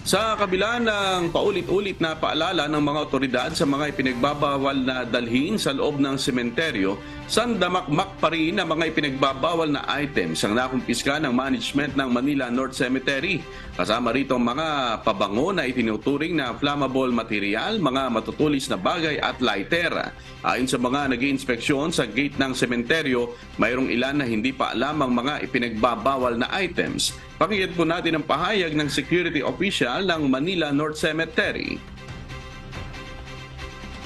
Sa kabila ng paulit-ulit na paalala ng mga otoridad sa mga ipinagbabawal na dalhin sa loob ng sementeryo, sandamakmak pa rin ang mga ipinagbabawal na items ang nakumpiska ng management ng Manila North Cemetery. Kasama rito ang mga pabango na itinuturing na flammable material, mga matutulis na bagay at lighter. Ayon sa mga nag-iinspeksyon sa gate ng sementeryo, mayroong ilan na hindi pa alam ang mga ipinagbabawal na items. Pakinggan po natin ang pahayag ng security official ng Manila North Cemetery.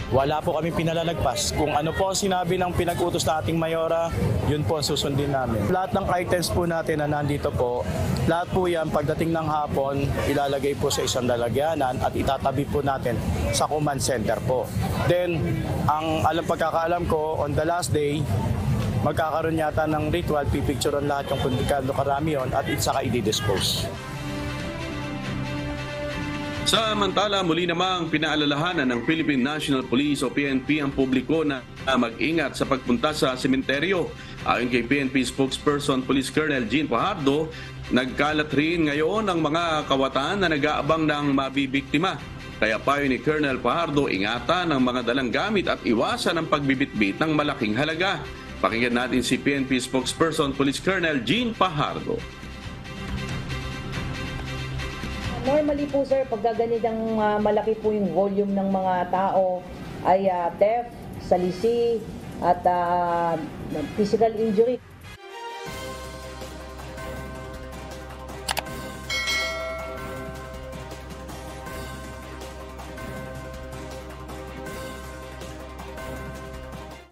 Wala po kami pinalalagpas. Kung ano po ang sinabi ng pinag-utos na ating mayora, yun po ang susundin namin. Lahat ng items po natin na nandito po, lahat po yan pagdating ng hapon, ilalagay po sa isang lalagyanan at itatabi po natin sa command center po. Then, ang pagkakaalam ko, on the last day, magkakaroon yata ng ritual, pipicturean lahat yung kung karami yun at saka i-dispose. Samantala, muli namang pinaalalahanan ng Philippine National Police o PNP ang publiko na mag-ingat sa pagpunta sa sementeryo. Ayon kay PNP spokesperson Police Colonel Jean Fajardo, nagkalat rin ngayon ang mga kawatan na nag-aabang ng mabibiktima. Kaya payo ni Colonel Fajardo, ingatan ang mga dalang gamit at iwasan ang pagbibitbit ng malaking halaga. Pakinggan natin si PNP spokesperson Police Colonel Jean Fajardo. Normally po sir, pagka ganitang malaki po yung volume ng mga tao ay theft, salisi at physical injury.